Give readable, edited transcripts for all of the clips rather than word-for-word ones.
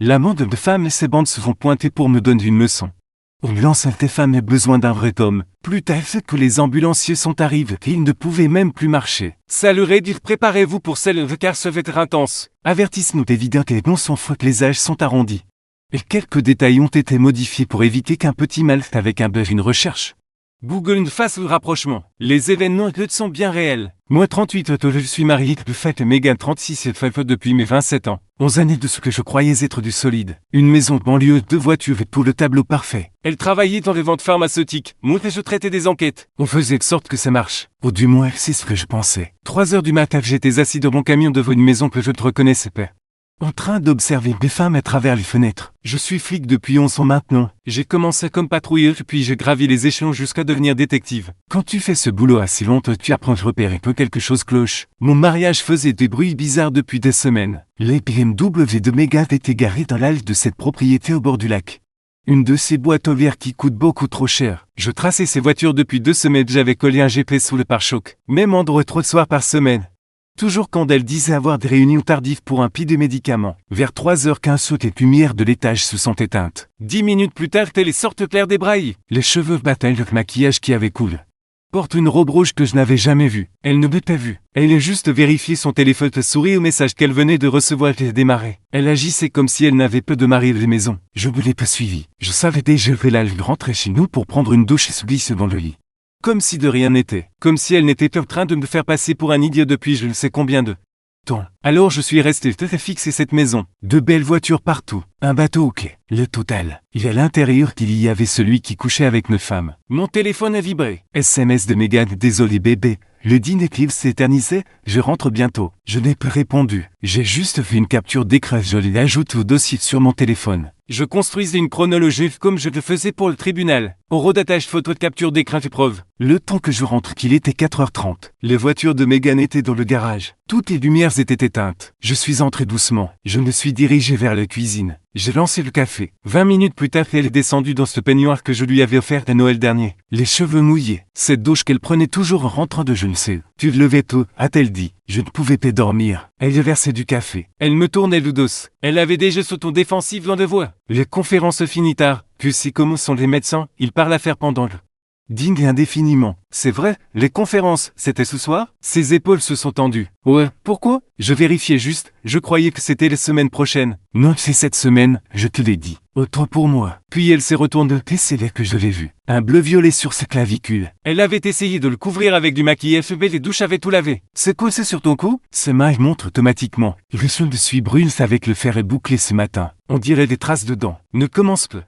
L'amant de femme et ses bandes se vont pointer pour me donner une leçon. Ambulance, tes femmes a besoin d'un vrai homme. Plus tard que les ambulanciers sont arrivés et ils ne pouvaient même plus marcher. Ça leur est dit préparez-vous pour celle car ça va être intense. Avertissement évident et non sans foi que les âges sont arrondis. Et quelques détails ont été modifiés pour éviter qu'un petit mal avec un bug une recherche. Google ne fasse le rapprochement. Les événements sont bien réels. Moi 38 je suis marié de fait et Megan 36 et fait depuis mes 27 ans. 11 années de ce que je croyais être du solide. Une maison de banlieue, 2 voitures et tout le tableau parfait. Elle travaillait dans les ventes pharmaceutiques. Moi je traitais des enquêtes. On faisait de sorte que ça marche. Ou du moins c'est ce que je pensais. 3 heures du matin j'étais assis dans mon camion devant une maison que je ne reconnaissais pas. En train d'observer des femmes à travers les fenêtres. Je suis flic depuis 11 ans maintenant. J'ai commencé comme patrouilleur puis j'ai gravi les échelons jusqu'à devenir détective. Quand tu fais ce boulot assez longtemps, tu apprends à repérer que quelque chose cloche. Mon mariage faisait des bruits bizarres depuis des semaines. Les BMW de Megan étaient garés dans l'halle de cette propriété au bord du lac. Une de ces boîtes aux verres qui coûte beaucoup trop cher. Je traçais ces voitures depuis 2 semaines, j'avais collé un GPS sous le pare-choc. Même endroit 3 soirs par semaine. Toujours quand elle disait avoir des réunions tardives pour un pis de médicaments. Vers 3h15 saute les lumières de l'étage se sont éteintes. 10 minutes plus tard, les sortes claires des brailles. Les cheveux bataillent le maquillage qui avait coulé. Porte une robe rouge que je n'avais jamais vue. Elle ne m'a pas vu. Elle a juste vérifié son téléphone, sourit au message qu'elle venait de recevoir et démarrer. Elle agissait comme si elle n'avait peu de mari de maison. Je ne l'ai pas suivi. Je savais déjà que elle rentrer chez nous pour prendre une douche et se glisser dans le lit. Comme si de rien n'était. Comme si elle n'était pas en train de me faire passer pour un idiot depuis je ne sais combien de temps. Alors je suis resté tout à fixer cette maison. De belles voitures partout. Un bateau au quai. Le total. Et à l'intérieur qu'il y avait celui qui couchait avec une femme. Mon téléphone a vibré. SMS de Megan. Désolé bébé. Le dîner clip s'éternisait. Je rentre bientôt. Je n'ai pas répondu. J'ai juste fait une capture d'écran. Je l'ajoute au dossier sur mon téléphone. Je construisais une chronologie comme je le faisais pour le tribunal. Au redatage photo de capture d'écran et preuve. Le temps que je rentre qu'il était 4h30. Les voitures de Megan étaient dans le garage. Toutes les lumières étaient éteintes. Je suis entré doucement. Je me suis dirigé vers la cuisine. J'ai lancé le café. 20 minutes plus tard, elle est descendue dans ce peignoir que je lui avais offert à Noël dernier. Les cheveux mouillés. Cette douche qu'elle prenait toujours en rentrant de je ne sais. Tu te levais tôt, a-t-elle dit. Je ne pouvais pas dormir. Elle versait du café. Elle me tournait le dos. Elle avait déjà ce ton défensif dans la voix. Les conférences finissent tard. Tu sais comment sont les médecins, ils parlent à faire pendant le digne indéfiniment. C'est vrai, les conférences, c'était ce soir? Ses épaules se sont tendues. Ouais, pourquoi? Je vérifiais juste, je croyais que c'était la semaine prochaine. Non, c'est cette semaine, je te l'ai dit. Autant pour moi. Puis elle s'est retournée et c'est là que je l'ai vu. Un bleu violet sur sa clavicule. Elle avait essayé de le couvrir avec du maquillage mais les douches avaient tout lavé. C'est quoi c'est sur ton cou? Ce maille montre automatiquement. Le son de suis brûle avec le fer est bouclé ce matin. On dirait des traces de dents. Ne commence pas.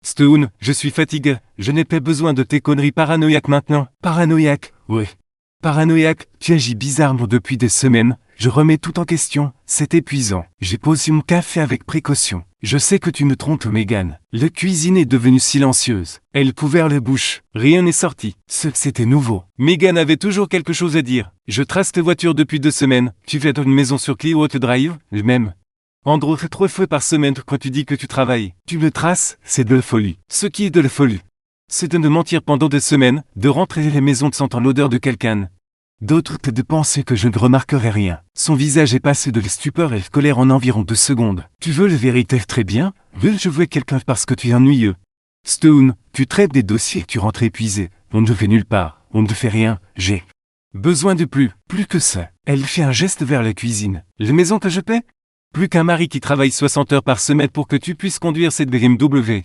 Stone, je suis fatigué, je n'ai pas besoin de tes conneries paranoïaques maintenant. Paranoïaque? Ouais. Paranoïaque, tu agis bizarrement depuis des semaines, je remets tout en question, c'est épuisant. J'ai posé mon café avec précaution. Je sais que tu me trompes Megan. La cuisine est devenue silencieuse. Elle couvert la bouche. Rien n'est sorti. C'était nouveau. Megan avait toujours quelque chose à dire. Je trace tes voitures depuis 2 semaines. Tu fais dans une maison sur Clearwater Drive? Même. Andrew fait 3 fois par semaine quand tu dis que tu travailles. Tu le traces, c'est de la folie. Ce qui est de la folie, c'est de me mentir pendant 2 semaines, de rentrer à la maison de sentant l'odeur de quelqu'un. D'autres que de penser que je ne remarquerai rien. Son visage est passé de la stupeur et de colère en environ 2 secondes. Tu veux la vérité? Très bien. Veux-je jouer quelqu'un parce que tu es ennuyeux? Stone, tu traites des dossiers et tu rentres épuisé. On ne fait nulle part. On ne fait rien. J'ai besoin de plus que ça. Elle fait un geste vers la cuisine. La maison que je paie? Plus qu'un mari qui travaille 60 heures par semaine pour que tu puisses conduire cette BMW.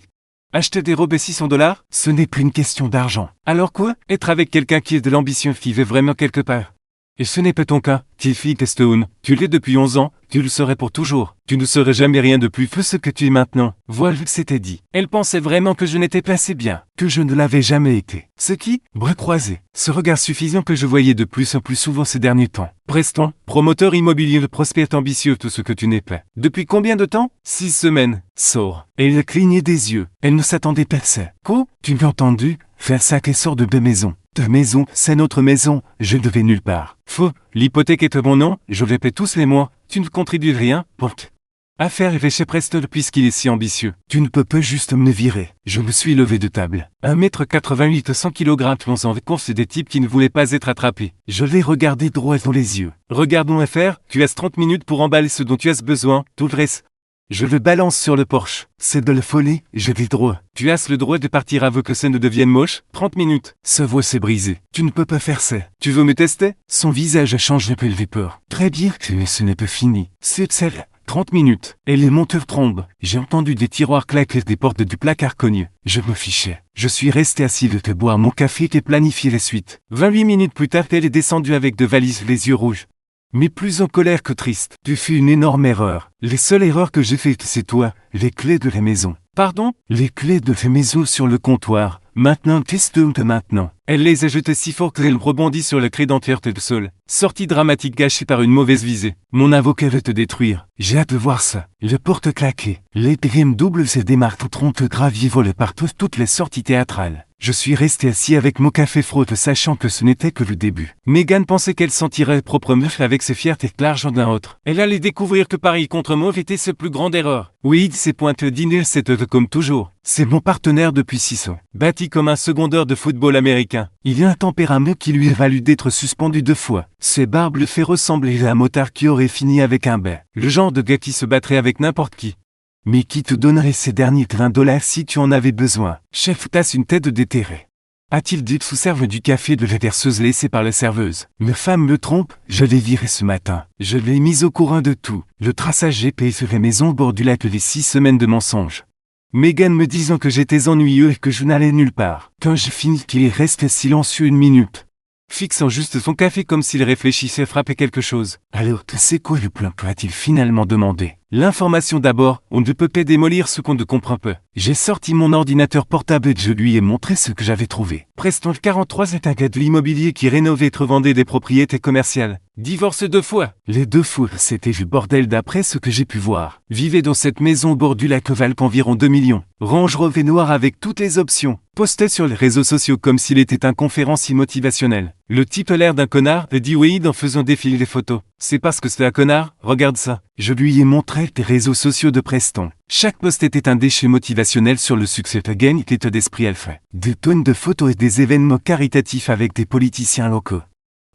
Acheter des robes à $600? Ce n'est plus une question d'argent. Alors quoi? Être avec quelqu'un qui a de l'ambition qui vit vraiment quelque part. Et ce n'est pas ton cas, Tiffy Stone. Tu l'es depuis 11 ans, tu le serais pour toujours. Tu ne serais jamais rien de plus que ce que tu es maintenant. Voilà ce que c'était dit. Elle pensait vraiment que je n'étais pas assez bien, que je ne l'avais jamais été. Ce qui? Bras croisés. Ce regard suffisant que je voyais de plus en plus souvent ces derniers temps. Preston, promoteur immobilier de prospère ambitieux, tout ce que tu n'es pas. Depuis combien de temps? 6 semaines. Sort. Et elle clignait des yeux. Elle ne s'attendait pas à ça. Quoi? Tu m'as entendu? Fais un sac et sors de deux maisons. Ta maison, c'est notre maison, je ne vais nulle part. Faux, l'hypothèque est à mon nom, je le paie tous les mois, tu ne contribues rien, porte. Affaire est chez Preston puisqu'il est si ambitieux. Tu ne peux pas juste me virer. Je me suis levé de table. 1m88, 100 kg, en vacances des types qui ne voulaient pas être attrapés. Je l'ai regardé droit dans les yeux. Regardons affaire, tu as 30 minutes pour emballer ce dont tu as besoin, tout le reste. Je le balance sur le porche. C'est de la folie, j'ai le droit. Tu as le droit de partir avant que ça ne devienne moche. 30 minutes. Sa voix s'est brisée. Tu ne peux pas faire ça. Tu veux me tester? Son visage a changé peu le peur. Très bien, mais ce n'est pas fini. C'est celle. 30 minutes. Et les monteurs trombent. J'ai entendu des tiroirs claquer des portes du placard cognent. Je me fichais. Je suis resté assis de te boire mon café et planifier la suite. 28 minutes plus tard, elle est descendue avec de valises les yeux rouges. Mais plus en colère que triste. Tu fais une énorme erreur. Les seules erreurs que j'ai faites, c'est toi. Les clés de la maison. Pardon? Les clés de la maison sur le comptoir. Maintenant, teste-te maintenant. Elle les a jetées si fort qu'elle rebondit sur le crédentier de sol. Sortie dramatique gâchée par une mauvaise visée. Mon avocat veut te détruire. J'ai hâte de voir ça. Le porte claqué. Les BMW démarqueront te gravier volé par toutes les sorties théâtrales. Je suis resté assis avec mon café frotte sachant que ce n'était que le début. Megan pensait qu'elle sentirait propre meuf avec ses fiertés que l'argent d'un autre. Elle allait découvrir que Paris contre Mauve était sa plus grande erreur. Oui, c'est pointeux dîner, c'est comme toujours. C'est mon partenaire depuis 6 ans. Bâti comme un secondeur de football américain. Il a un tempérament qui lui a valu d'être suspendu 2 fois. Ses barbes le fait ressembler à un motard qui aurait fini avec un bain. Le genre de gars qui se battrait avec n'importe qui. Mais qui te donnerait ces derniers $20 si tu en avais besoin? Chef, tasse une tête déterrée. A-t-il dit sous serve du café de la verseuse laissée par la serveuse? Ma femme me trompe, je l'ai viré ce matin. Je l'ai mise au courant de tout. Le traçage GPS sur la maison au bord du lac les 6 semaines de mensonges. Megan me disant que j'étais ennuyeux et que je n'allais nulle part. Quand je finis qu'il reste silencieux 1 minute. Fixant juste son café comme s'il réfléchissait à frapper quelque chose. Alors, c'est quoi le plan? A-t-il finalement demandé? L'information d'abord, on ne peut pas démolir ce qu'on ne comprend pas. J'ai sorti mon ordinateur portable et je lui ai montré ce que j'avais trouvé. Preston 43 est un gars de l'immobilier qui rénovait et revendait des propriétés commerciales. Divorce 2 fois. Les 2 fois, c'était du bordel d'après ce que j'ai pu voir. Vivait dans cette maison au bord du lac valent environ 2 millions. Range Rover noir avec toutes les options. Postait sur les réseaux sociaux comme s'il était un conférencier motivationnel. Le type a l'air d'un connard, dit Wade en faisant défiler les photos. C'est parce que c'est un connard, regarde ça. Je lui ai montré les réseaux sociaux de Preston. Chaque post était un déchet motivationnel sur le succès de gain et l'état d'esprit alpha. Des tonnes de photos et des événements caritatifs avec des politiciens locaux.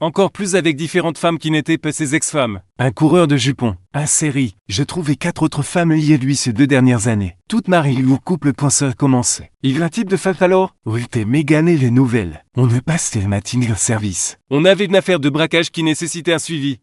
Encore plus avec différentes femmes qui n'étaient pas ses ex-femmes. Un coureur de jupons. Un série. J'ai trouvé 4 autres femmes liées à lui ces 2 dernières années. Toutes mariées ou couple quand ça a commencé. Il a un type de femme alors? Oui, t'es Megan et les nouvelles. On ne passe les matinées au service. On avait une affaire de braquage qui nécessitait un suivi.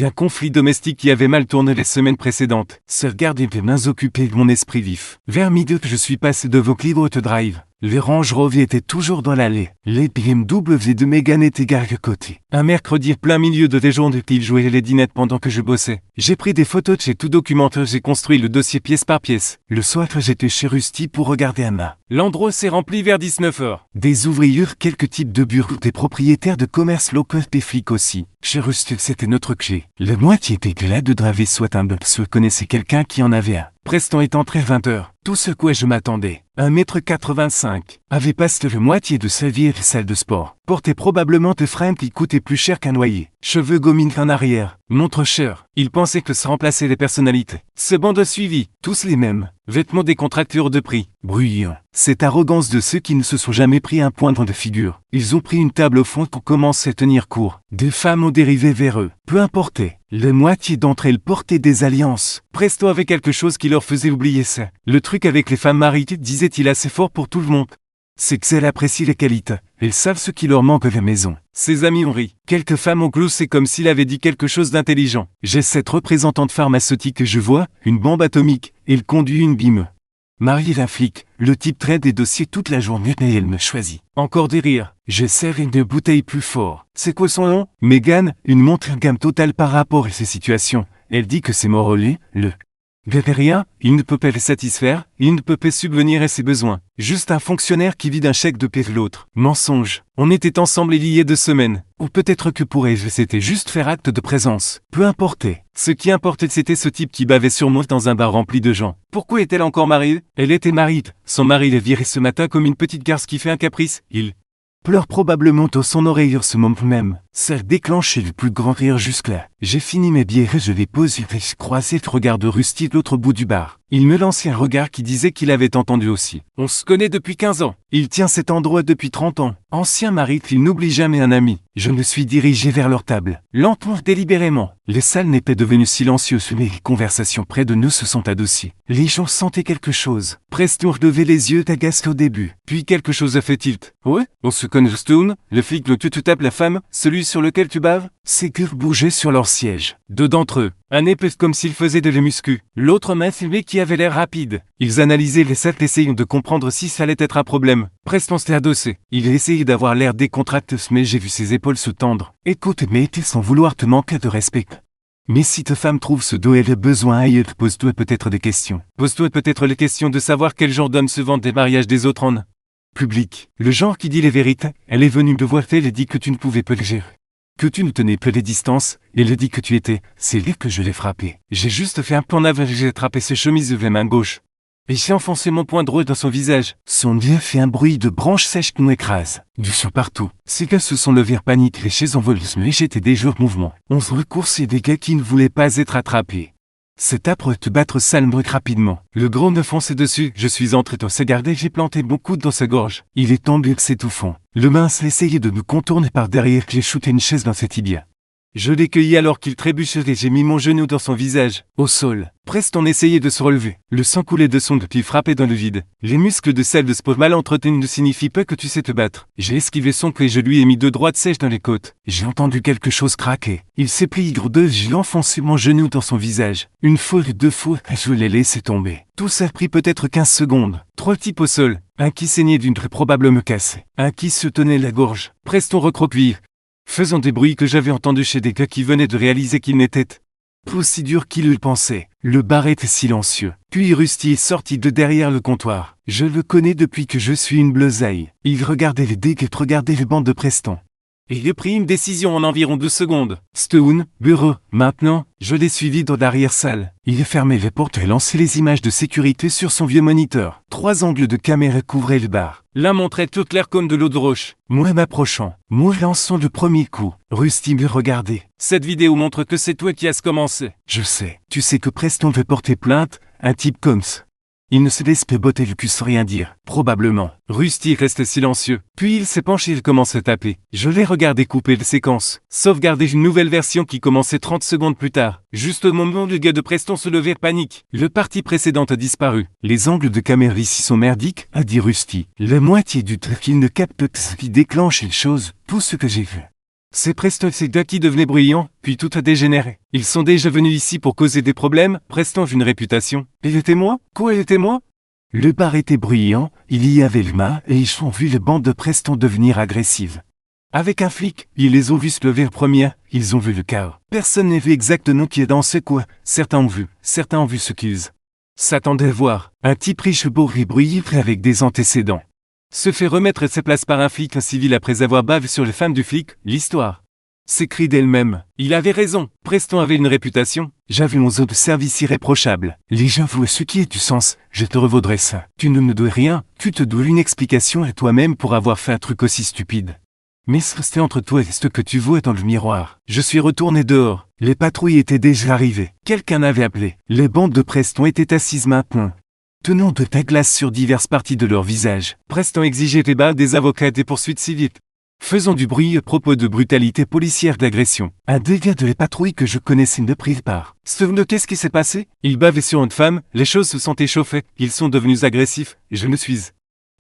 Un conflit domestique qui avait mal tourné les semaines précédentes. Se regarder les mains occupées de mon esprit vif. Vers midi, je suis passé de vos Clio Drive. Le Range Rover était toujours dans l'allée. Les BMW de Megan étaient garés à côté. Un mercredi plein milieu de déjeuner qu'il jouait les dinettes pendant que je bossais. J'ai pris des photos de chez tout documentaire, j'ai construit le dossier pièce par pièce. Le soir, j'étais chez Rusty pour regarder Anna. L'endroit s'est rempli vers 19h. Des ouvriers, quelques types de bureaux, des propriétaires de commerce locaux, des flics aussi. Chez Rusty, c'était notre clé. La moitié était glad de Dravé soit un bug, soit connaissait quelqu'un qui en avait un. Preston est entré 20h. Tout ce quoi je m'attendais. 1m85. Avait passé la moitié de sa vie à la salle de sport. Portait probablement des fringues qui coûtaient plus cher qu'un noyer. Cheveux gomines en arrière. Montre cher. Il pensait que ça remplaçait les personnalités. Ce bande suivi. Tous les mêmes. Vêtements décontracteurs de prix. Bruyant. Cette arrogance de ceux qui ne se sont jamais pris un point dans de figure. Ils ont pris une table au fond pour commencer à tenir court. Des femmes ont dérivé vers eux. Peu importait. La moitié d'entre elles portaient des alliances. Presto avait quelque chose qui leur faisait oublier ça. Le truc avec les femmes mariées, disait-il assez fort pour tout le monde. C'est qu'elles apprécient les qualités. Elles savent ce qui leur manque à la maison. Ses amis ont ri. Quelques femmes ont gloussé comme s'il avait dit quelque chose d'intelligent. J'ai cette représentante pharmaceutique que je vois, une bombe atomique. Il conduit une bime. Marie est un flic. Le type traite des dossiers toute la journée et elle me choisit. Encore des rires. Je serre une bouteille plus fort. C'est quoi son nom? Megan, une montre gamme totale par rapport à ces situations. Elle dit que c'est Morolé, le rien, il ne peut pas les satisfaire, il ne peut pas subvenir à ses besoins. Juste un fonctionnaire qui vide un chèque de paie l'autre. Mensonge. On était ensemble il y a 2 semaines. Ou peut-être que pour elle, c'était juste faire acte de présence. Peu importait. Ce qui importait, c'était ce type qui bavait sur moi dans un bar rempli de gens. Pourquoi est-elle encore mariée? Elle était mariée. Son mari l'a virée ce matin comme une petite garce qui fait un caprice. Il pleure probablement dans son oreille ce moment même. Ça a déclenché le plus grand rire jusque-là. J'ai fini mes bières et je les pose et je croisais le regard de Rusty de l'autre bout du bar. Il me lançait un regard qui disait qu'il avait entendu aussi. On se connaît depuis 15 ans. Il tient cet endroit depuis 30 ans. Ancien mari, il n'oublie jamais un ami. Je me suis dirigé vers leur table. Lentement, délibérément. Les salles n'étaient devenues silencieuses, mais les conversations près de nous se sont adoucies. Les gens sentaient quelque chose. Preston relevait les yeux agacé au début. Puis quelque chose a fait tilt. Ouais, on se connaît, Stone. Le flic que tu tapes la femme, celui sur lequel tu baves. Ses gueules bougeaient sur leur siège. Deux d'entre eux. Un épais comme s'il faisait de la muscu. L'autre main filmée qui avait l'air rapide. Ils analysaient les sacs essayant de comprendre si ça allait être un problème. Preston s'était adossé. Il essayait d'avoir l'air décontracté, mais j'ai vu ses épaules se tendre. Écoute, mais sans vouloir te manquer de respect. Mais si ta femme trouve ce dos et le besoin ailleurs, pose-toi peut-être des questions. Pose-toi peut-être les questions de savoir quel genre d'homme se vante des mariages des autres en public. Le genre qui dit les vérités. Elle est venue me voir, elle dit que tu ne pouvais pas le gérer. Que tu ne tenais pas les distances, et le dit que tu étais, c'est là que je l'ai frappé. J'ai juste fait un pas en avant et j'ai attrapé ses chemises de la main gauche. Et j'ai enfoncé mon poing droit dans son visage. Son nez fait un bruit de branches sèches qui nous écrasent. Du sang partout. Ces gars se sont levés paniques, les chaises envolées, mais j'étais déjà en mouvement. 11 recourses et des gars qui ne voulaient pas être attrapés. C'est âpre te battre salement rapidement. Le gros me fonçait dessus, je suis entré dans sa garde et j'ai planté mon coude dans sa gorge. Il est tombé s'étouffant. Le mince essayait de me contourner par derrière, j'ai shooté une chaise dans ses tibias. Je l'ai cueilli alors qu'il trébuchait et j'ai mis mon genou dans son visage, au sol. Preston essayait de se relever. Le sang coulait de son pied frappé dans le vide. Les muscles de celle de sport mal entretenus ne signifient pas que tu sais te battre. J'ai esquivé son coup et je lui ai mis deux droites sèches dans les côtes. J'ai entendu quelque chose craquer. Il s'est plié gros deux, j'ai enfoncé mon genou dans son visage. Une fois et deux fois, je l'ai laissé tomber. Tout ça a pris peut-être 15 secondes. 3 types au sol. Un qui saignait d'une très probable me casse. Un qui se tenait la gorge. Preston recroquevillé. Faisant des bruits que j'avais entendus chez des gars qui venaient de réaliser qu'il n'était pas aussi dur qu'ils le pensaient. Le bar était silencieux. Puis Rusty est sorti de derrière le comptoir. Je le connais depuis que je suis une bleusaille. Il regardait les dégâts, regardait les bandes de Preston. Et il a pris une décision en environ 2 secondes. Stone, bureau, maintenant, je l'ai suivi dans l'arrière-salle. Il a fermé les portes et lancé les images de sécurité sur son vieux moniteur. 3 angles de caméra couvraient le bar. L'un montrait tout clair comme de l'eau de roche. Moi m'approchant. Moi lançant le premier coup. Rusty me regardait. Cette vidéo montre que c'est toi qui as commencé. Je sais. Tu sais que Preston veut porter plainte, un type comme ça. Il ne se laisse pas botter le cul sans rien dire, probablement. Rusty reste silencieux. Puis il s'est penché et il commence à taper. Je l'ai regardé couper la séquence. Sauvegarder une nouvelle version qui commençait 30 secondes plus tard. Juste au moment où le gars de Preston se levait panique. Le parti précédent a disparu. Les angles de caméra ici sont merdiques, a dit Rusty. La moitié du truc, il ne capte pas ce qui déclenche les choses, tout ce que j'ai vu. C'est Preston, ces gars qui devenaient bruyants, puis tout a dégénéré. Ils sont déjà venus ici pour causer des problèmes, Preston a une réputation. Et les témoins? Quoi, les témoins? Le bar était bruyant, il y avait le mât, et ils ont vu les bandes de Preston devenir agressives. Avec un flic, ils les ont vus se lever première, ils ont vu le chaos. Personne n'a vu exactement qui est dans ce coin. Certains ont vu ce qu'ils s'attendaient à voir. Un type riche beau et bruyant avec des antécédents. Se fait remettre à sa place par un flic, un civil après avoir bavé sur les femmes du flic, l'histoire s'écrit d'elle-même. Il avait raison, Preston avait une réputation. J'avais mon zone de service irréprochable. Les gens voient ce qui est du sens, je te revaudrai ça. Tu ne me dois rien, tu te dois une explication à toi-même pour avoir fait un truc aussi stupide. Mais c'était entre toi et ce que tu vois dans le miroir. Je suis retourné dehors. Les patrouilles étaient déjà arrivées. Quelqu'un avait appelé. Les bandes de Preston étaient assises maintenant, tenant de ta glace sur diverses parties de leur visage. Preston exigeait des balles des avocats et des poursuites civiles. Faisant du bruit à propos de brutalité policière d'agression. Un des gars de la patrouille que je connaissais ne prit part. Stone, qu'est-ce qui s'est passé? Ils bavaient sur une femme, les choses se sont échauffées, ils sont devenus agressifs, et je me suis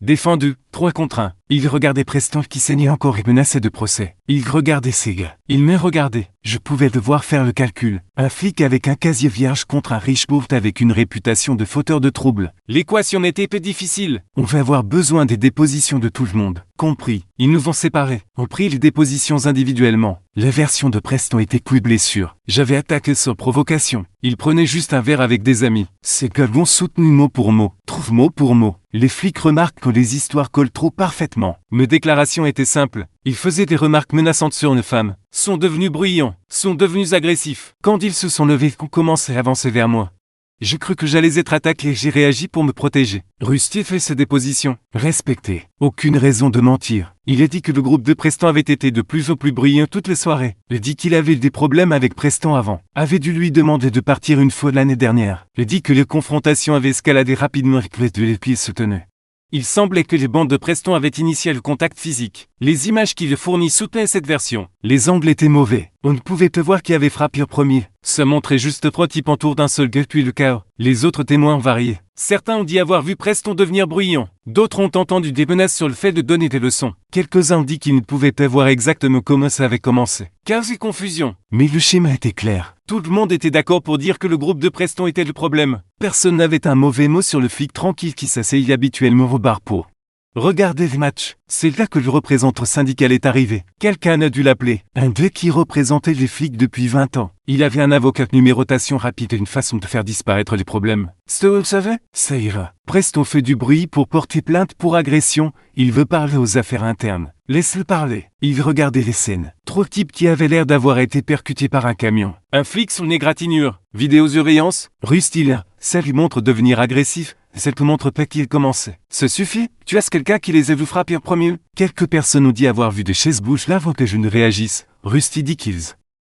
défendu, 3 contre 1. Il regardait Preston qui saignait encore et menaçait de procès. Il regardait ces gars. Il me regardait. Je pouvais devoir faire le calcul. Un flic avec un casier vierge contre un riche pauvre avec une réputation de fauteur de troubles. L'équation n'était pas difficile. On va avoir besoin des dépositions de tout le monde. Compris. Ils nous vont séparer. On prit les dépositions individuellement. La version de Preston était couille blessure. J'avais attaqué sans provocation. Il prenait juste un verre avec des amis. Ces gars l'ont soutenu mot pour mot. Trouve mot pour mot. Les flics remarquent que les histoires collent trop parfaitement. Mes déclarations étaient simples. Ils faisaient des remarques menaçantes sur une femme. Sont devenus bruyants. Sont devenus agressifs. Quand ils se sont levés, qu'on commençait à avancer vers moi. Je crus que j'allais être attaqué et j'ai réagi pour me protéger. Rusty fait ses dépositions. Respecté. Aucune raison de mentir. Il a dit que le groupe de Preston avait été de plus en plus bruyant toutes les soirées. Il dit qu'il avait des problèmes avec Preston avant. Avait dû lui demander de partir une fois l'année dernière. Il dit que les confrontations avaient escaladé rapidement et que les pieds se tenaient. Il semblait que les bandes de Preston avaient initié le contact physique. Les images qu'il fournit soutenaient cette version. Les angles étaient mauvais. On ne pouvait te voir qui avait frappé en premier. Ça montrait juste trois types autour d'un seul gars puis le chaos. Les autres témoins ont varié. Certains ont dit avoir vu Preston devenir bruyant. D'autres ont entendu des menaces sur le fait de donner des leçons. Quelques-uns ont dit qu'ils ne pouvaient pas voir exactement comment ça avait commencé. Chaos et confusion. Mais le schéma était clair. Tout le monde était d'accord pour dire que le groupe de Preston était le problème. Personne n'avait un mauvais mot sur le flic tranquille qui s'asseyait habituellement au bar pour regarder les matchs. C'est là que le représentant syndical est arrivé. Quelqu'un a dû l'appeler. Un gars qui représentait les flics depuis 20 ans. Il avait un avocat de numérotation rapide et une façon de faire disparaître les problèmes. Ça, vous le savez? Ça ira. Preston fait du bruit pour porter plainte pour agression. Il veut parler aux affaires internes. Laisse-le parler. Il regardait les scènes. Trois types qui avaient l'air d'avoir été percutés par un camion. Un flic sur l'égratignure. Vidéosurveillance. Rusty là. Ça lui montre devenir agressif. Ça te montre pas qu'il commençait. Ça suffit? Tu as quelqu'un qui les a vus frapper en premier? Quelques personnes ont dit avoir vu des chaises bouger là avant que je ne réagisse. Rusty dit qu'ils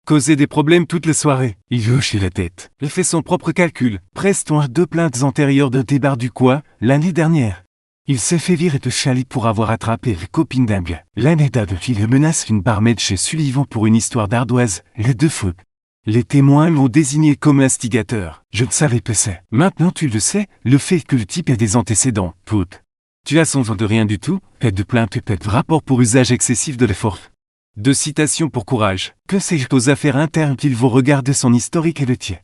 causaient des problèmes toute la soirée. Il hochait la tête. Il fait son propre calcul. Preston a 2 plaintes antérieures de débart du coin, l'année dernière. Il s'est fait virer de Chalit pour avoir attrapé les copines d'un gars. L'année d'avant, il menace une barmaid chez Sullivan pour une histoire d'ardoise, les 2 fautes. Les témoins l'ont désigné comme instigateur. Je ne savais pas ça. Maintenant tu le sais, le fait que le type ait des antécédents. Pute. Tu as son genre de rien du tout, pas de plainte et pas de rapport pour usage excessif de la force. 2 citations pour courage. Que sais-je aux affaires internes qu'ils vont regarder son historique et le tien.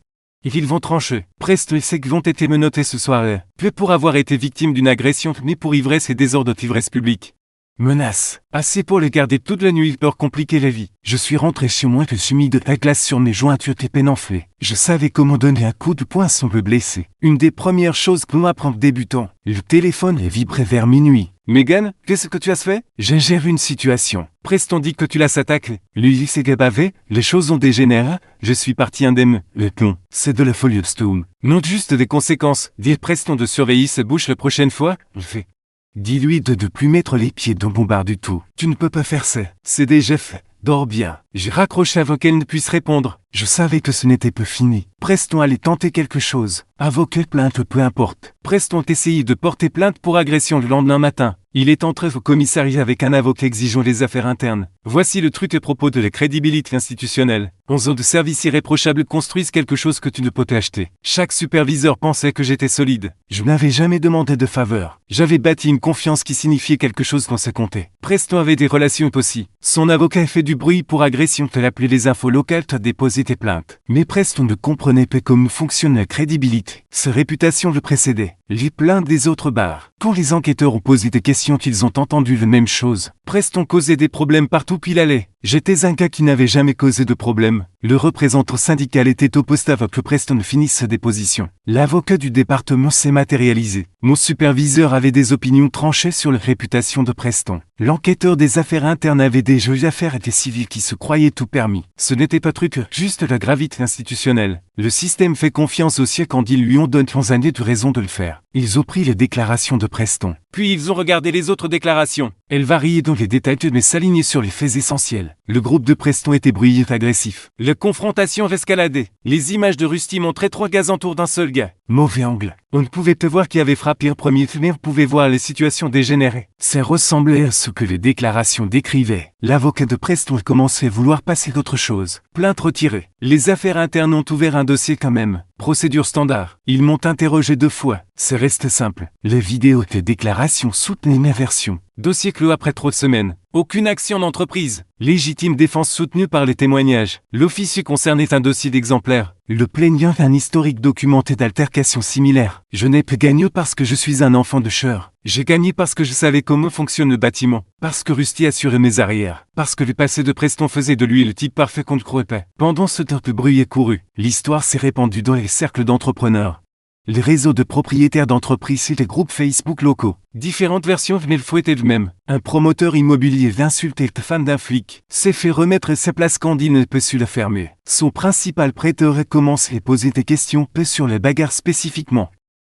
Et ils vont trancher. Preston et Sec vont été menottés ce soir-là. Peu pour avoir été victime d'une agression, mais pour ivresse et désordre d'ivresse publique. Menace. Assez pour les garder toute la nuit pour compliquer la vie. Je suis rentré chez moi que je suis mis de la glace sur mes jointures et peine enflées. Je savais comment donner un coup de poing sans me blesser. Une des premières choses que moi apprendre débutant. Le téléphone est vibré vers minuit. Megan, qu'est-ce que tu as fait? J'ai géré une situation. Preston dit que tu l'as attaqué. Lui s'est gabavé, les choses ont dégénéré. Je suis parti indemne. Le ton, c'est de la folie de Stone. Non juste des conséquences. Dire Preston de surveiller sa bouche la prochaine fois. Je fais. Dis-lui de plus mettre les pieds dans mon bar du tout. Tu ne peux pas faire ça. C'est déjà fait. Dors bien. J'ai raccroché avant qu'elle ne puisse répondre. Je savais que ce n'était pas fini. Preston allait tenter quelque chose. Avocat plainte, peu importe. Preston essayé de porter plainte pour agression le lendemain matin. Il est entré au commissariat avec un avocat exigeant les affaires internes. Voici le truc à propos de la crédibilité institutionnelle. 11 ans de service irréprochable construisent quelque chose que tu ne peux acheter. Chaque superviseur pensait que j'étais solide. Je n'avais jamais demandé de faveur. J'avais bâti une confiance qui signifiait quelque chose quand ça comptait. Preston avait des relations aussi. Son avocat a fait du bruit pour agression. T'as appelé les infos locales, t'as déposé tes plaintes. Mais Preston ne comprenait pas comment fonctionne la crédibilité. Sa réputation le précédait. Les plaintes des autres bars. Quand les enquêteurs ont posé des questions, ils ont entendu la même chose. Preston causait des problèmes partout puis il allait. J'étais un gars qui n'avait jamais causé de problème. Le représentant syndical était au poste avant que Preston finisse sa déposition. L'avocat du département s'est matérialisé. Mon superviseur avait des opinions tranchées sur la réputation de Preston. L'enquêteur des affaires internes avait des jeux d'affaires et des civils qui se croyaient tout permis. Ce n'était pas truc, juste la gravité institutionnelle. Le système fait confiance aussi quand ils lui ont donné 11 années de raison de le faire. Ils ont pris les déclarations de Preston. Puis ils ont regardé les autres déclarations. Elles variaient dans les détails mais s'alignaient sur les faits essentiels. Le groupe de Preston était bruyant et agressif. La confrontation escaladait. Les images de Rusty montraient 3 gars autour d'un seul gars. Mauvais angle. On ne pouvait te voir qui avait frappé en premier, mais on pouvait voir les situations dégénérer. Ça ressemblait à ce que les déclarations décrivaient. L'avocat de Preston commençait à vouloir passer d'autre chose. Plainte retirée. Les affaires internes ont ouvert un dossier quand même. Procédure standard. Ils m'ont interrogé 2 fois. C'est resté simple. Les vidéos et les déclarations soutenaient ma version. Dossier clos après 3 semaines. Aucune action d'entreprise. Légitime défense soutenue par les témoignages. L'officier concerné est un dossier d'exemplaires. Le plaignant a un historique documenté d'altercations similaires. Je n'ai pas gagné parce que je suis un enfant de chœur. J'ai gagné parce que je savais comment fonctionne le bâtiment. Parce que Rusty assurait mes arrières. Parce que le passé de Preston faisait de lui le type parfait qu'on ne croyait pas. Pendant ce temps, le bruit est couru. L'histoire s'est répandue dans les cercles d'entrepreneurs. les réseaux de propriétaires d'entreprises et les groupes Facebook locaux. Différentes versions, mais le faux était le même. Un promoteur immobilier insulte la femme d'un flic, s'est fait remettre sa place quand il ne peut su la fermer. Son principal prêteur commence à poser des questions peu sur les bagarres spécifiquement,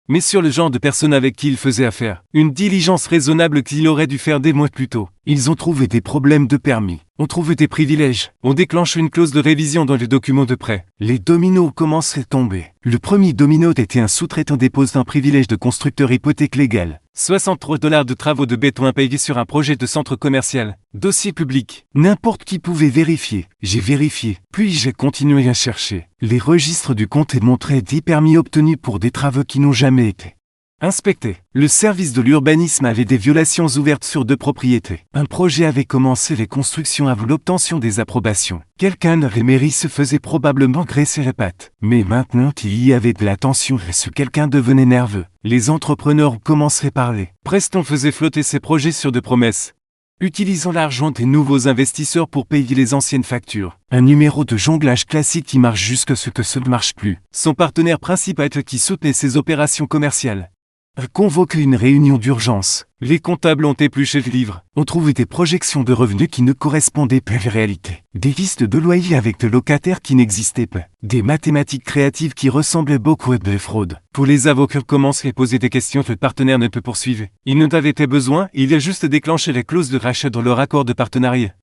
mais sur le genre de personne avec qui il faisait affaire. Une diligence raisonnable qu'il aurait dû faire des mois plus tôt. Ils ont trouvé des problèmes de permis, ont trouvé des privilèges, on déclenche une clause de révision dans les documents de prêt. Les dominos commencent à tomber. Le premier domino était un sous-traitant dépose un privilège de constructeur hypothèque légale. $63 de travaux de béton impayés sur un projet de centre commercial. Dossier public. N'importe qui pouvait vérifier. J'ai vérifié. Puis j'ai continué à chercher. Les registres du compte et montraient 10 permis obtenus pour des travaux qui n'ont jamais été inspectés. Le service de l'urbanisme avait des violations ouvertes sur 2 propriétés. Un projet avait commencé les constructions avant l'obtention des approbations. Quelqu'un de la mairie se faisait probablement graisser les pattes. Mais maintenant qu'il y avait de la tension et ce quelqu'un devenait nerveux, les entrepreneurs commençaient à parler. Preston faisait flotter ses projets sur de promesses, utilisant l'argent des nouveaux investisseurs pour payer les anciennes factures. Un numéro de jonglage classique qui marche jusqu'à ce que ça ne marche plus. Son partenaire principal qui soutenait ses opérations commerciales a convoqué une réunion d'urgence. Les comptables ont épluché le livre, ont trouvé des projections de revenus qui ne correspondaient pas à la réalité. Des listes de loyers avec de locataires qui n'existaient pas. Des mathématiques créatives qui ressemblaient beaucoup à de fraude. Pour les avocats commencent à poser des questions que le partenaire ne peut poursuivre. Il n'en avait pas besoin, il a juste déclenché les clauses de rachat dans leur accord de partenariat.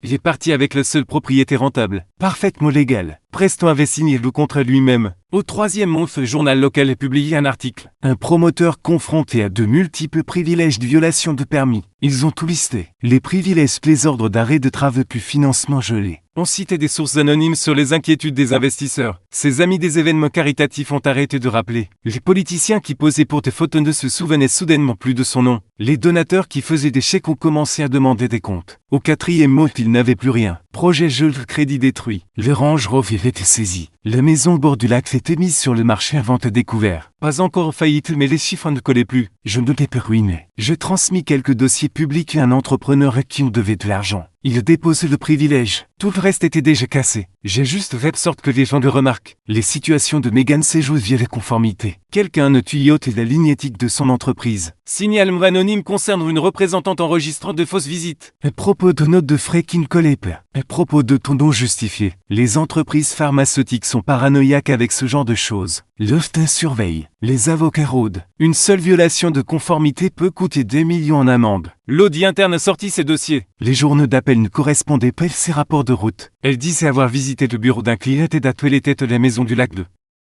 Il est parti avec le seul propriétaire rentable. Parfaitement légal. Preston avait signé le contrat lui-même. Au 3e mois, le journal local a publié un article. Un promoteur confronté à de multiples privilèges de violation de permis. Ils ont tout listé. Les privilèges, les ordres d'arrêt de travaux plus financement gelés. On citait des sources anonymes sur les inquiétudes des investisseurs. Ses amis des événements caritatifs ont arrêté de rappeler. Les politiciens qui posaient pour des photos ne se souvenaient soudainement plus de son nom. Les donateurs qui faisaient des chèques ont commencé à demander des comptes. Au 4e mot, ils n'avaient plus rien. Projet jeu de crédit détruit. Le Range Rover était saisi. La maison au bord du lac s'était mise sur le marché à vente découvert. Pas encore en faillite, mais les chiffres ne collaient plus. Je ne l'ai pas ruiné. Je transmis quelques dossiers publics à un entrepreneur à qui on devait de l'argent. Il déposait le privilège. Tout le reste était déjà cassé. J'ai juste fait de sorte que les gens le remarquent. Les situations de Megan s'éjouent via la conformité. Quelqu'un ne tuyaute la ligne éthique de son entreprise. Signalement anonyme concerne une représentante enregistrant de fausses visites. À propos de notes de frais qui ne collaient pas. À propos de ton don justifié. Les entreprises pharmaceutiques sont paranoïaques avec ce genre de choses. L'OFTA surveille. Les avocats rôdent. Une seule violation de conformité peut coûter 2 millions en amende. L'audit interne a sorti ses dossiers. Les journaux d'appel ne correspondaient pas à ses rapports de route. Elle disait avoir visité le bureau d'un client et d'atteler les têtes de la maison du lac de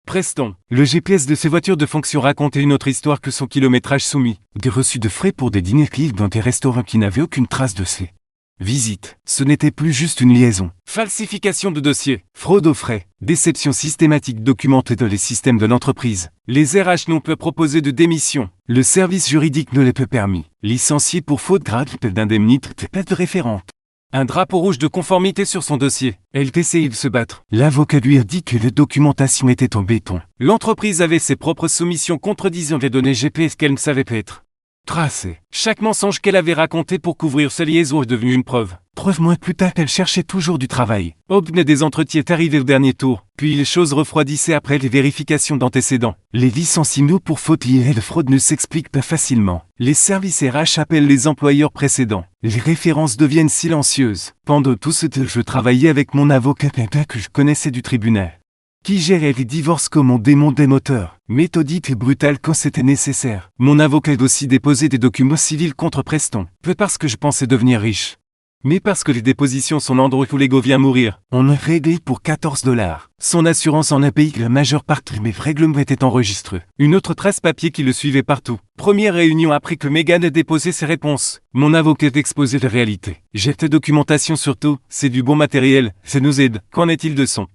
Preston. Le GPS de ses voitures de fonction racontait une autre histoire que son kilométrage soumis. Des reçus de frais pour des dîners clients dans des restaurants qui n'avaient aucune trace de ces visite. Ce n'était plus juste une liaison. Falsification de dossiers. Fraude aux frais. Déception systématique documentée dans les systèmes de l'entreprise. Les RH n'ont pas proposé de démission. Le service juridique ne l'est pas permis. Licencié pour faute grave d'indemnité, pas de référente. Un drapeau rouge de conformité sur son dossier. Elle essayait de se battre. L'avocat lui a dit que la documentation était en béton. L'entreprise avait ses propres soumissions contredisant les données GPS qu'elle ne savait pas être tracées. Chaque mensonge qu'elle avait raconté pour couvrir sa liaison est devenu une preuve. 3 mois plus tard, elle cherchait toujours du travail. Obtenait des entretiens est arrivé au dernier tour. Puis les choses refroidissaient après les vérifications d'antécédents. Les licenciements pour faute liée à la fraude ne s'expliquent pas facilement. Les services RH appellent les employeurs précédents. Les références deviennent silencieuses. Pendant tout ce temps, je travaillais avec mon avocat que je connaissais du tribunal, qui gérait les divorces comme on démonte des moteurs, méthodique et brutale quand c'était nécessaire. Mon avocat a aussi déposé des documents civils contre Preston, peu parce que je pensais devenir riche, mais parce que les dépositions sont l'endroit où l'ego vient mourir. On a réglé pour $14. Son assurance en a payé la majeure partie, mais règlement était enregistré. Une autre trace papier qui le suivait partout. Première réunion après que Megan ait déposé ses réponses. Mon avocat a exposé la réalité. J'ai fait documentation surtout, c'est du bon matériel, ça nous aide. Qu'en est-il de son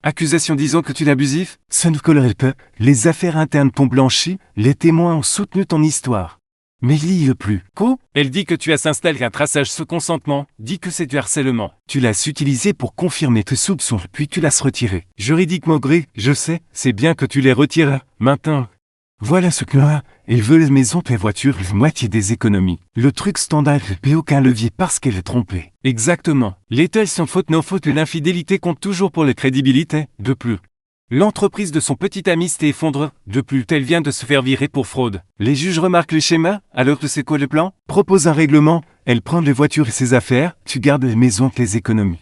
accusation disant que tu es abusif? Ça ne collerait pas. Les affaires internes t'ont blanchi, les témoins ont soutenu ton histoire. Mais lis plus. Quoi? Elle dit que tu as installé un traçage sous consentement, dit que c'est du harcèlement. Tu l'as utilisé pour confirmer tes soupçons, puis tu l'as retiré. Juridiquement gré, je sais, c'est bien que tu les retires. Maintenant, voilà ce que elle veut les maisons, tes voitures, la moitié des économies. Le truc standard, et aucun levier parce qu'elle est trompée. Exactement. Les tels sans faute, non faute et l'infidélité compte toujours pour la crédibilité, de plus. L'entreprise de son petit ami s'effondre, de plus elle vient de se faire virer pour fraude. Les juges remarquent le schéma, alors que c'est quoi le plan? Propose un règlement, elle prend les voitures et ses affaires, tu gardes les maisons et les économies.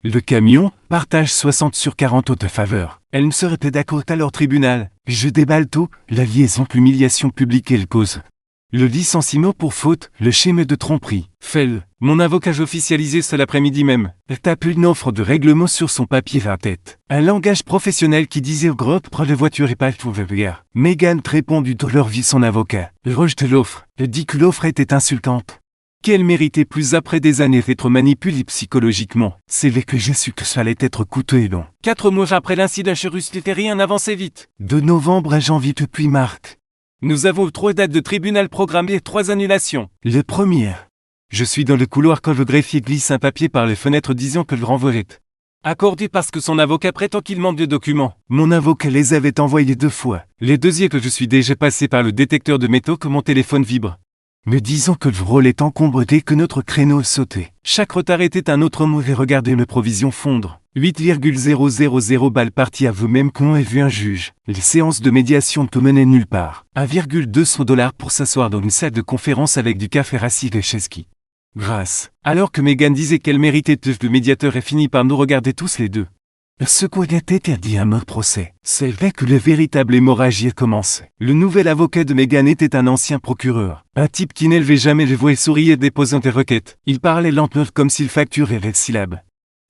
Le camion partage 60/40 en ta faveur. Elle ne serait pas d'accord à leur tribunal. Je déballe tout, la liaison, l'humiliation publique et le cause. Le licenciement pour faute, le schéma de tromperie. Fais-le. Mon avocat officialisé cet après-midi même. Tape une offre de règlement sur son papier à tête. Un langage professionnel qui disait au gros prends la voiture et pas tout verre. Megan répond du douleur vit son avocat. Rejette l'offre. Elle dit que l'offre était insultante. Qu'elle méritait plus après des années d'être manipulée psychologiquement. C'est là que j'ai su que ça allait être coûteux et long. 4 mois après l'incident chez Rusty, rien n'avançait vite. De novembre à janvier depuis mars. Nous avons 3 dates de tribunal programmées et 3 annulations. Le premier. Je suis dans le couloir quand le greffier glisse un papier par les fenêtres disant que le renvoi est accordé parce que son avocat prétend qu'il manque de documents. Mon avocat les avait envoyés 2 fois. Les deuxièmes que je suis déjà passé par le détecteur de métaux que mon téléphone vibre. Me disant que le rôle est encombré dès que notre créneau sautait. Chaque retard était un autre mauvais regardez mes provisions fondre. 8,000 balles parties à vous-même qu'on ait vu un juge. Les séances de médiation ne te menaient nulle part. 1,200 $ pour s'asseoir dans une salle de conférence avec du café rassis et chesky. Grâce. Alors que Megan disait qu'elle méritait le médiateur et finit par nous regarder tous les deux. Ce qu'on était dit à mon procès. C'est vrai que le véritable hémorragie commence. Le nouvel avocat de Megan était un ancien procureur. Un type qui n'élevait jamais les voix et souriait déposant des requêtes. Il parlait lentement comme s'il facturait les syllabes.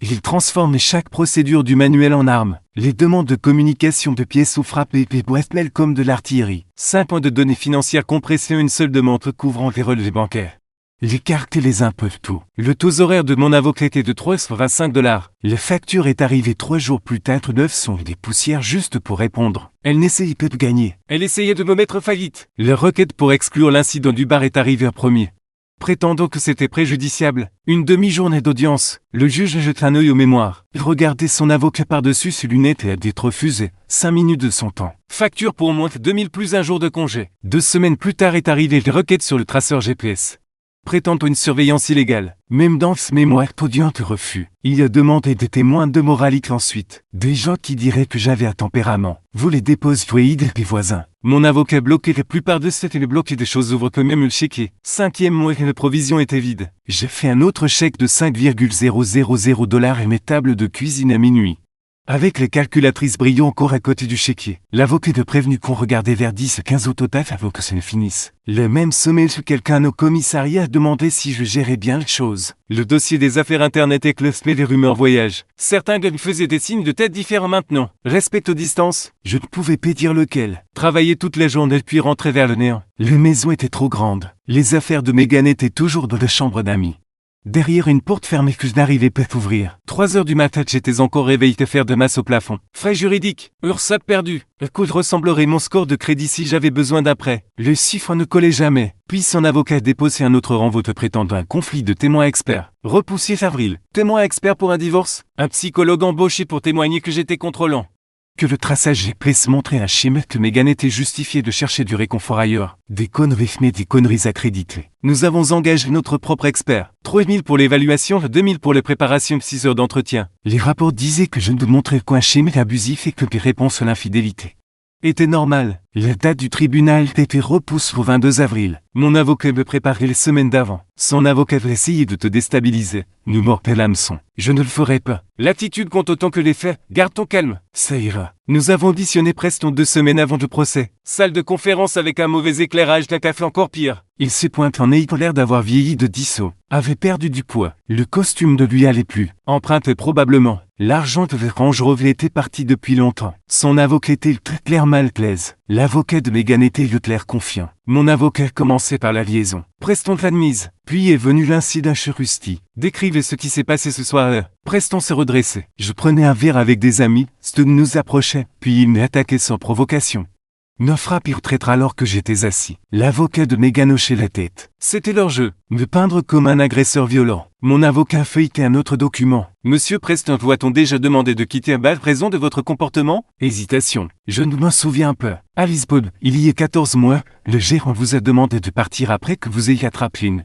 Il transforme chaque procédure du manuel en arme. Les demandes de communication de pièces ou frappes et boîtes mail comme de l'artillerie. 5 points de données financières compressées, une seule demande couvrant les relevés bancaires. Les cartes et les impôts tout. Le taux horaire de mon avocat était de 325 $. La facture est arrivée 3 jours plus tard, 9 sont des poussières juste pour répondre. Elle n'essayait pas de gagner. Elle essayait de me mettre faillite. La requête pour exclure l'incident du bar est arrivée en premier. Prétendant que c'était préjudiciable. Une demi-journée d'audience. Le juge jette un œil aux mémoires. Il regardait son avocat par-dessus ses lunettes et a d'être refusé. 5 minutes de son temps. Facture pour moins de 2000 plus un jour de congé. 2 semaines plus tard est arrivée la requête sur le traceur GPS. Prétendant une surveillance illégale. Même dans ce mémoire audiente refus. Il a demandé des témoins de moralité ensuite. Des gens qui diraient que j'avais un tempérament. Vous les déposez des voisins. Mon avocat bloquait la plupart de cette et le bloquait des choses ouvre que même le chéquier. 5e mois et la provision était vide. J'ai fait un autre chèque de 5,000 $ et mes tables de cuisine à minuit. Avec les calculatrices brillant encore à côté du chéquier. L'avocat de prévenu qu'on regardait vers 10-15 au total avant que ça ne finisse. Le même sommet sur quelqu'un au commissariat a demandé si je gérais bien les choses. Le dossier des affaires internet éclaircit les rumeurs voyage. Certains gars me faisaient des signes de tête différents maintenant. Respect aux distances. Je ne pouvais pas dire lequel. Travailler toute la journée puis rentrer vers le néant. La maison était trop grande. Les affaires de Megan étaient toujours dans la chambre d'amis. Derrière une porte fermée que je n'arrivais pas à ouvrir. 3 heures du matin, j'étais encore réveillé à faire de masse au plafond. Frais juridiques, URSSAF perdu. Le coude ressemblerait mon score de crédit si j'avais besoin d'après. Le chiffre ne collait jamais. Puis son avocat a déposé un autre renvoi te prétendant un conflit de témoins experts. Repoussé avril. Témoin expert pour un divorce. Un psychologue embauché pour témoigner que j'étais contrôlant. Que le traçage GPS montrait un schéma que Megan était justifié de chercher du réconfort ailleurs. Des conneries mais des conneries accréditées. Nous avons engagé notre propre expert. 3000 pour l'évaluation, 2000 pour les préparations, 6 heures d'entretien. Les rapports disaient que je ne montrais qu'un schéma abusif et que mes réponses à l'infidélité était normal. La date du tribunal était repoussée au 22 avril. Mon avocat me préparait les semaines d'avant. Son avocat veut essayer de te déstabiliser. Nous mordait l'hameçon. Je ne le ferai pas. L'attitude compte autant que les faits. Garde ton calme. Ça ira. Nous avons auditionné presque 2 semaines avant le procès. Salle de conférence avec un mauvais éclairage, la café encore pire. Il se pointe en ayant l'air d'avoir vieilli de 10 sauts. Avait perdu du poids. Le costume ne lui allait plus. Emprunté probablement. L'argent de Range Rover était parti depuis longtemps. Son avocat était clair malplaise. L'avocat de Megan était clair confiant. Mon avocat commençait par la liaison. Prestons l'admise. Puis est venu l'incident chez Rusty. Décrivez ce qui s'est passé ce soir-là. Prestons se redresser. Je prenais un verre avec des amis. Stu nous approchait. Puis il m'attaquait sans provocation. Me frappirent traître alors que j'étais assis. L'avocat de Megan hochait la tête. C'était leur jeu. Me peindre comme un agresseur violent. Mon avocat feuilletait un autre document. Monsieur Preston, doit-on déjà demander de quitter à bas raison de votre comportement? Hésitation. Je ne m'en souviens pas. À Lisbonne, il y a 14 mois, le gérant vous a demandé de partir après que vous ayez attrapé une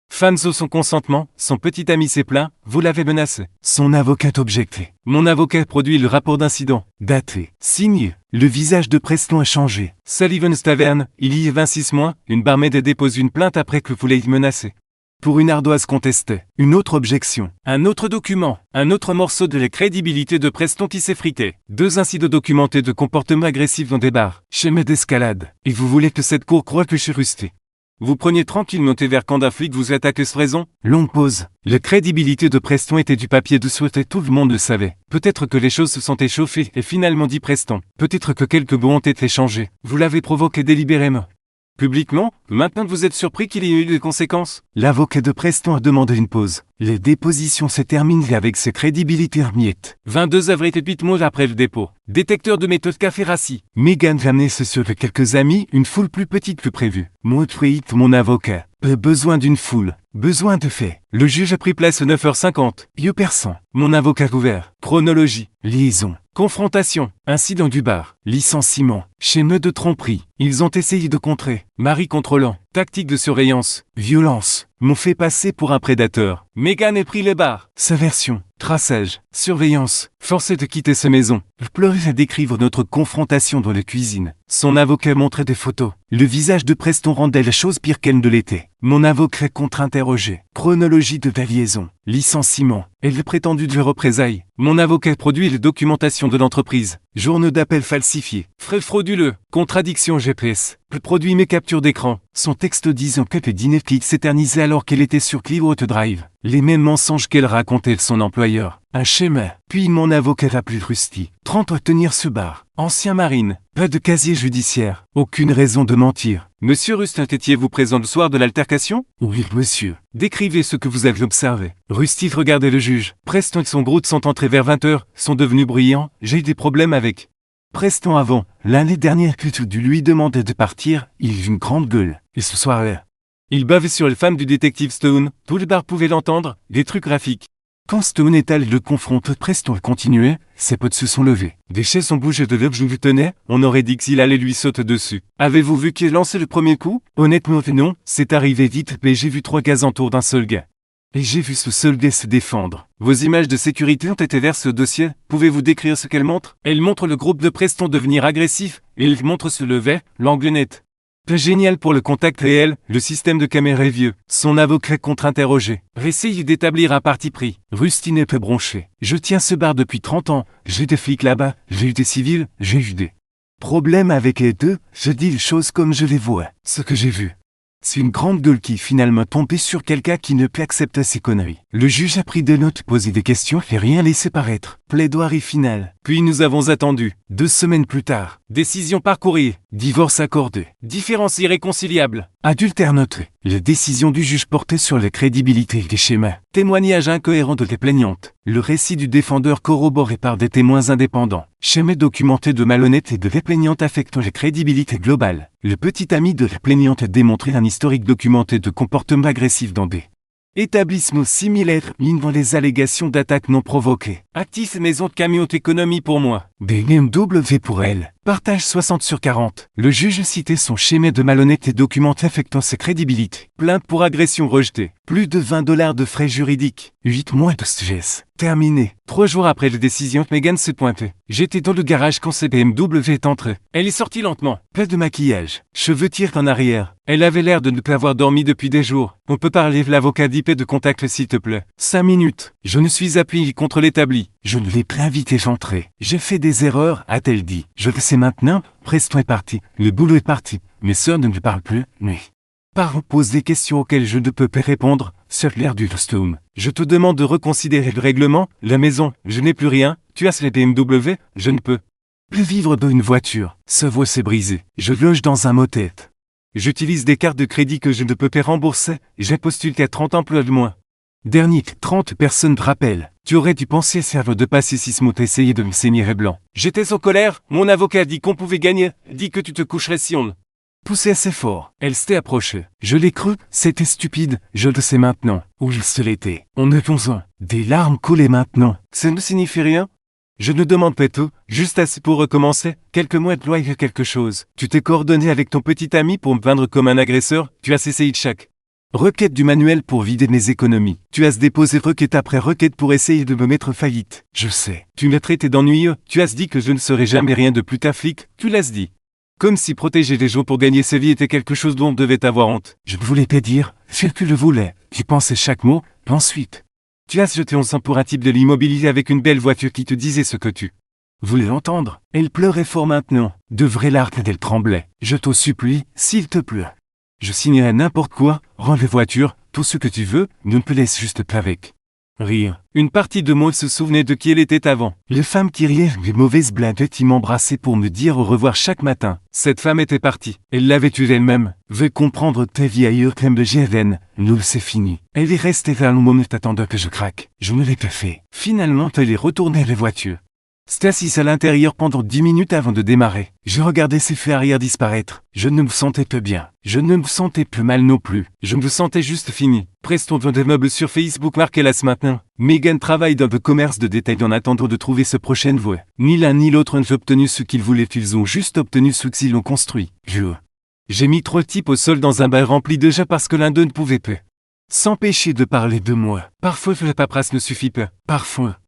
Femme sous son consentement, son petit ami s'est plaint, vous l'avez menacé. Son avocat objecté. Mon avocat produit le rapport d'incident. Daté. Signé. Le visage de Preston a changé. Sullivan's Tavern, il y a 26 mois, une barmaid dépose une plainte après que vous l'ayez menacé. Pour une ardoise contestée. Une autre objection. Un autre document. Un autre morceau de la crédibilité de Preston qui s'est frité. 2 incidents documentés de comportement agressif dans des bars. Chemin d'escalade. Et vous voulez que cette cour croie que je suis rusté. Vous preniez tranquillement vers quand un flic vous attaque sans raison. Longue pause. La crédibilité de Preston était du papier dessous et tout le monde le savait. Peut-être que les choses se sont échauffées et finalement dit Preston. Peut-être que quelques mots ont été changés. Vous l'avez provoqué délibérément. Publiquement, maintenant vous êtes surpris qu'il y ait eu des conséquences. L'avocat de Preston a demandé une pause. Les dépositions se terminent avec ses crédibilités en miettes. 22 avril et 8 mois après le dépôt. Détecteur de méthode café rassis. Megan va amener ce sur quelques amis, une foule plus petite que prévu. Moi, mon avocat. Besoin d'une foule. Besoin de faits. Le juge a pris place à 9h50. Persan. Mon avocat ouvert. Chronologie. Liaison. Confrontation. Incident du bar. Licenciement. Schéma de tromperie. Ils ont essayé de contrer. Mari contrôlant. Tactique de surveillance. Violence. M'ont fait passer pour un prédateur. Megan a pris le bar. Sa version. Traçage. Surveillance. Forcé de quitter sa maison. Pleurer à décrire notre confrontation dans la cuisine. Son avocat montrait des photos. Le visage de Preston rendait la chose pire qu'elle ne l'était. Mon avocat contre-interrogé. Chronologie de la liaison. Licenciement. Et le prétendu de représailles. Mon avocat produit la documentation de l'entreprise. Journaux d'appel falsifiés. Frais frauduleux. Contradiction GPS. Produit mes captures d'écran. Son texte disant que le dîner s'éternisait alors qu'elle était sur Clearwater Drive. Les mêmes mensonges qu'elle racontait de son employeur. Un schéma. Puis mon avocat a plus Rusty. 30 à tenir ce bar. Ancien marine. Pas de casier judiciaire. Aucune raison de mentir. Monsieur Rustin, étiez-vous présent le soir de l'altercation? Oui, monsieur. Décrivez ce que vous avez observé. Rusty regardait le juge. Preston et son groupe sont entrés vers 20h, sont devenus bruyants. J'ai eu des problèmes avec Preston avant. L'année dernière que tu lui demandais de partir, il eut une grande gueule. Et ce soir-là, il bavait sur les femmes du détective Stone. Tout le bar pouvait l'entendre. Des trucs graphiques. Quand Stone est allé le confronter, Preston a continué, ses potes se sont levés. Des chaises ont bougé de l'objet que je vous tenais, on aurait dit qu'il allait lui sauter dessus. Avez-vous vu qui a lancé le premier coup? Honnêtement non, c'est arrivé vite, mais j'ai vu 3 gaz autour d'un seul gars. Et j'ai vu ce seul gars se défendre. Vos images de sécurité ont été vers ce dossier, pouvez-vous décrire ce qu'elle montre? Elle montre le groupe de Preston devenir agressif, et il montre se lever, l'angle net. Génial pour le contact réel, le système de caméra est vieux. Son avocat contre-interrogé. Réessaye d'établir un parti pris. Rusty n'est pas bronché. Je tiens ce bar depuis 30 ans. J'ai des flics là-bas, j'ai eu des civils, j'ai eu des problèmes avec les deux. Je dis les choses comme je les vois. Ce que j'ai vu. C'est une grande gueule qui finalement tombée sur quelqu'un qui ne peut accepter ses conneries. Le juge a pris des notes, posé des questions et rien laissé paraître. Plaidoirie finale. Puis nous avons attendu. 2 semaines plus tard. Décision par courrier. Divorce accordé. Différence irréconciliable. Adultère noté. La décision du juge portait sur la crédibilité des schémas. Témoignage incohérent de la plaignante. Le récit du défendeur corroboré par des témoins indépendants. Schéma documenté de malhonnête et de la plaignante affectant la crédibilité globale. Le petit ami de la plaignante a démontré un historique documenté de comportement agressif dans des établissements similaires, mis dans les allégations d'attaques non provoquées. Actif maison de camion d'économie pour moi. BMW pour elle. Partage 60/40. Le juge citait son schéma de malhonnête et documenté affectant sa crédibilité. Plainte pour agression rejetée. Plus de $20 de frais juridiques. 8 mois de stress. Terminé. 3 jours après la décision, Megan se pointait. J'étais dans le garage quand cette BMW est entrée. Elle est sortie lentement. Pas de maquillage. Cheveux tirent en arrière. Elle avait l'air de ne pas avoir dormi depuis des jours. On peut parler l'avocat d'IP de contact s'il te plaît. 5 minutes. Je ne suis appuyé contre l'établi. Je ne l'ai pas invité j'entrer. J'ai fait des erreurs, a-t-elle dit. Je le sais maintenant, Preston est parti. Le boulot est parti. Mes sœurs ne me parlent plus, oui. Par pose des questions auxquelles je ne peux pas répondre, sur l'air du Stone. Je te demande de reconsidérer le règlement, la maison, je n'ai plus rien, tu as la BMW, je ne peux plus vivre dans une voiture. Sa voix s'est brisée. Je loge dans un motel. J'utilise des cartes de crédit que je ne peux pas rembourser, j'ai postulé qu'à 30 emplois de moins. Dernier, 30 personnes te rappellent. Tu aurais dû penser serve de passer 6 mots essayer de me saigner blanc. J'étais en colère, mon avocat dit qu'on pouvait gagner, dit que tu te coucherais si on poussait assez fort. Elle s'était approchée. Je l'ai cru, c'était stupide, je le sais maintenant. Ou je se l'étais. On est 11 ans. Des larmes coulaient maintenant. Ça ne signifie rien? Je ne demande pas tout, juste assez pour recommencer. Quelques mois de loi et quelque chose. Tu t'es coordonné avec ton petit ami pour me peindre comme un agresseur, tu as essayé de chaque Requête du manuel pour vider mes économies. Tu as déposé requête après requête pour essayer de me mettre faillite. Je sais. Tu m'as traité d'ennuyeux. Tu as dit que je ne serais jamais rien de plus ta flic. Tu l'as dit. Comme si protéger les gens pour gagner sa vie était quelque chose dont on devait avoir honte. Je ne voulais pas dire, si tu le voulais. Tu pensais chaque mot, ensuite. Tu as jeté en sang pour un type de l'immobilier avec une belle voiture qui te disait ce que tu voulais entendre. Elle pleurait fort maintenant. De vraies larmes d'elle tremblait. Je t'en supplie, s'il te plaît. Je signerai n'importe quoi, rends les voitures, tout ce que tu veux, ne me laisse juste pas avec. Rire. Une partie de moi se souvenait de qui elle était avant. Les femmes qui riaient, les mauvaises blagues qui m'embrassaient pour me dire au revoir chaque matin. Cette femme était partie. Elle l'avait tuée elle-même. Veux comprendre ta vie ailleurs comme de GVN. Nous, c'est fini. Elle est restée vers le moment attendant que je craque. Je ne l'ai pas fait. Finalement, elle est retournée à la voiture. C'était assise à l'intérieur pendant 10 minutes avant de démarrer. Je regardais ses feux arrière disparaître. Je ne me sentais pas bien. Je ne me sentais plus mal non plus. Je me sentais juste fini. Prestons des meubles sur Facebook marqué là ce matin. Megan travaille dans le commerce de détail en attendant de trouver sa prochaine voie. Ni l'un ni l'autre n'ont obtenu ce qu'ils voulaient. Ils ont juste obtenu ce qu'ils ont construit. J'ai mis 3 types au sol dans un bar rempli déjà parce que l'un d'eux ne pouvait pas s'empêcher de parler de moi. Parfois la paperasse ne suffit pas. Parfois.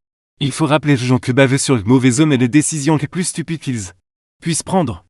Il faut rappeler aux gens que baver sur le mauvais homme est les décisions les plus stupides qu'ils puissent prendre.